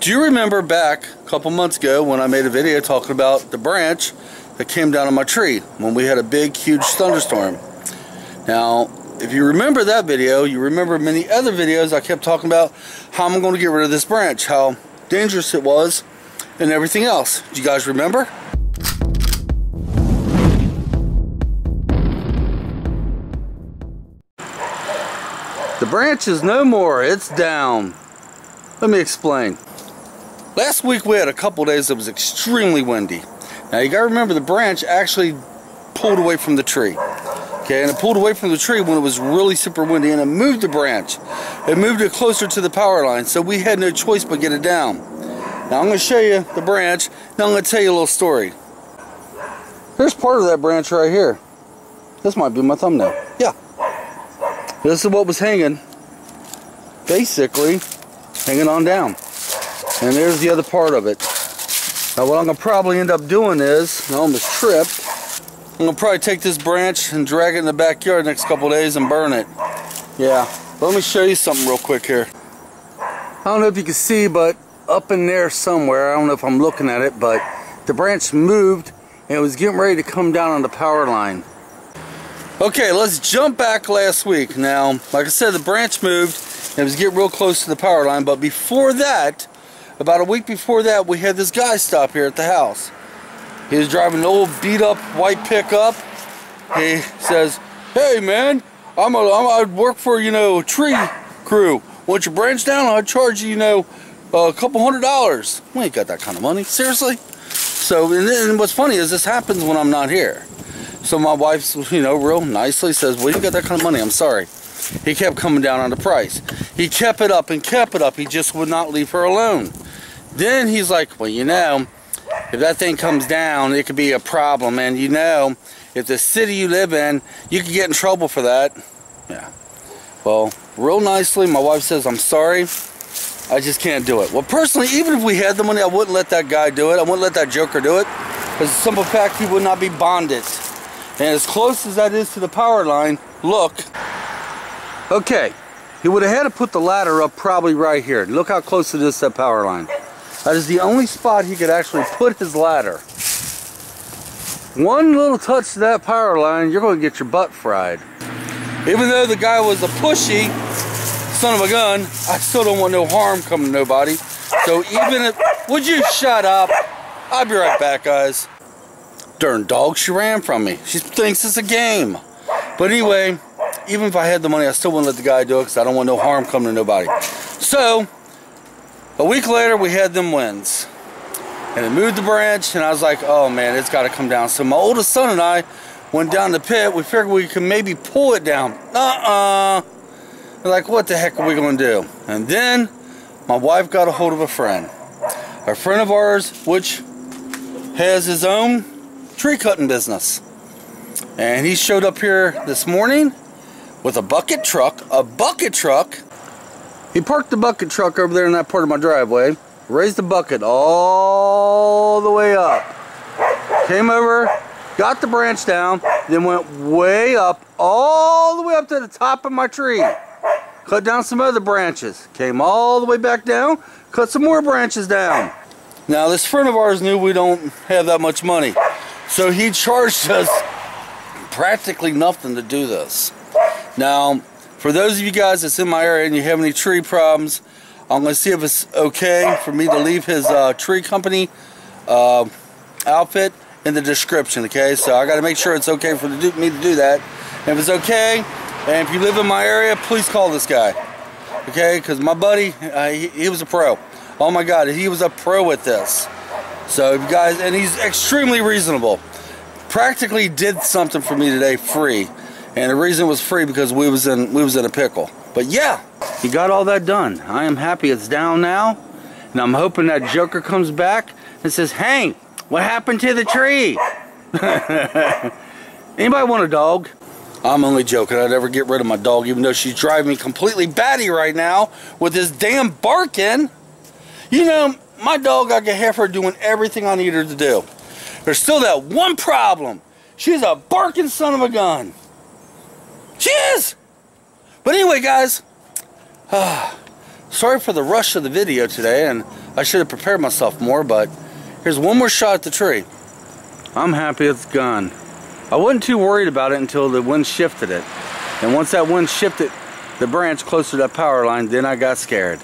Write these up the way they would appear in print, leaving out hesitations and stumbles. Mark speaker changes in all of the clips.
Speaker 1: Do you remember back a couple months ago when I made a video talking about the branch that came down on my tree when we had a big, huge thunderstorm? Now, if you remember that video, you remember many other videos I kept talking about how I'm going to get rid of this branch, how dangerous it was, and everything else. Do you guys remember? The branch is no more, it's down. Let me explain. Last week we had a couple days that was extremely windy. Now you gotta remember the branch actually pulled away from the tree. Okay, and it pulled away from the tree when it was really super windy, and it moved the branch. It moved it closer to the power line, so we had no choice but get it down. Now I'm gonna show you the branch, now I'm gonna tell you a little story. Here's part of that branch right here. This might be my thumbnail. Yeah. This is what was hanging, basically hanging on down. And there's the other part of it. Now what I'm going to probably end up doing is, I almost tripped, I'm going to probably take this branch and drag it in the backyard next couple days and burn it. Yeah, but let me show you something real quick here. I don't know if you can see, but up in there somewhere, I don't know if I'm looking at it, but the branch moved and it was getting ready to come down on the power line. Okay, let's jump back last week. Now, like I said, the branch moved and it was getting real close to the power line, but before that, about a week before that, we had this guy stop here at the house. He was driving an old beat up white pickup. He says, "Hey man, I work for, a tree crew. Want your branch down? I'll charge you, a couple $100. We ain't got that kind of money, seriously." So, and what's funny is this happens when I'm not here. So my wife, real nicely says, "Well, you got that kind of money, I'm sorry." He kept coming down on the price. He kept it up and kept it up. He just would not leave her alone. Then he's like, "Well, if that thing comes down, it could be a problem. And if the city you live in, you could get in trouble for that." Yeah. Well, real nicely, my wife says, "I'm sorry. I just can't do it." Well, personally, even if we had the money, I wouldn't let that guy do it. I wouldn't let that joker do it. Because the simple fact, he would not be bonded. And as close as that is to the power line, look. Okay, he would have had to put the ladder up probably right here. Look how close it is to that power line. That is the only spot he could actually put his ladder. One little touch to that power line, you're going to get your butt fried. Even though the guy was a pushy son of a gun, I still don't want no harm coming to nobody. So even if, would you shut up? I'll be right back, guys. Darn dog, she ran from me. She thinks it's a game. But anyway, even if I had the money, I still wouldn't let the guy do it because I don't want no harm coming to nobody. So, a week later, we had them winds. And it moved the branch, and I was like, oh man, it's got to come down. So my oldest son and I went down the pit. We figured we could maybe pull it down. We're like, what the heck are we going to do? And then, my wife got a hold of a friend. A friend of ours, which has his own tree cutting business. And he showed up here this morning with a bucket truck. He parked the bucket truck over there in that part of my driveway, raised the bucket all the way up, came over, got the branch down, then went way up, all the way up to the top of my tree, cut down some other branches, came all the way back down, cut some more branches down. Now this friend of ours knew we don't have that much money, so he charged us practically nothing to do this. Now, for those of you guys that's in my area and you have any tree problems, I'm going to see if it's okay for me to leave his tree company outfit in the description, okay? So I got to make sure it's okay for me to do that. And if it's okay, and if you live in my area, please call this guy, okay? Because my buddy, he was a pro. Oh my God, he was a pro at this. So if you guys, and he's extremely reasonable. Practically did something for me today free. And the reason it was free because we was in a pickle. But yeah, he got all that done. I am happy it's down now. And I'm hoping that joker comes back and says, "Hey, what happened to the tree?" Anybody want a dog? I'm only joking. I'd never get rid of my dog, even though she's driving me completely batty right now with this damn barking. My dog, I can have her doing everything I need her to do. There's still that one problem. She's a barking son of a gun. She is! But anyway, guys, Sorry for the rush of the video today, and I should have prepared myself more, but here's one more shot at the tree. I'm happy it's gone. I wasn't too worried about it until the wind shifted it. And once that wind shifted the branch closer to that power line, then I got scared.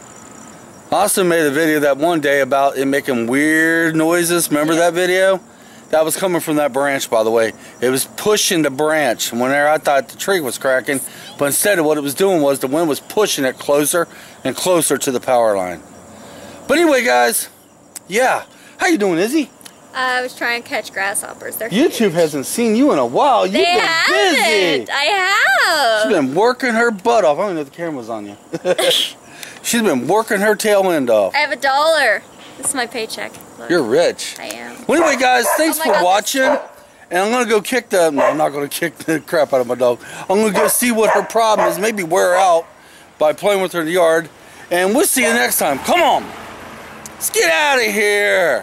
Speaker 1: I also made a video that one day about it making weird noises. Remember that video? That was coming from that branch, by the way. It was pushing the branch whenever I thought the tree was cracking, but instead of what it was doing was the wind was pushing it closer and closer to the power line. But anyway, guys, yeah. How you doing, Izzy?
Speaker 2: I was trying to catch grasshoppers. They're
Speaker 1: YouTube
Speaker 2: huge.
Speaker 1: Hasn't seen you in a while. You've been busy.
Speaker 2: I have.
Speaker 1: She's been working her butt off. I don't even know if the camera's on you. She's been working her tail end off.
Speaker 2: I have $1. This is my paycheck. Look.
Speaker 1: You're rich.
Speaker 2: I am.
Speaker 1: Well, anyway, guys, thanks for
Speaker 2: God,
Speaker 1: watching. And I'm going to go kick the... No, I'm not going to kick the crap out of my dog. I'm going to go see what her problem is. Maybe wear her out by playing with her in the yard. And we'll see you next time. Come on. Let's get out of here.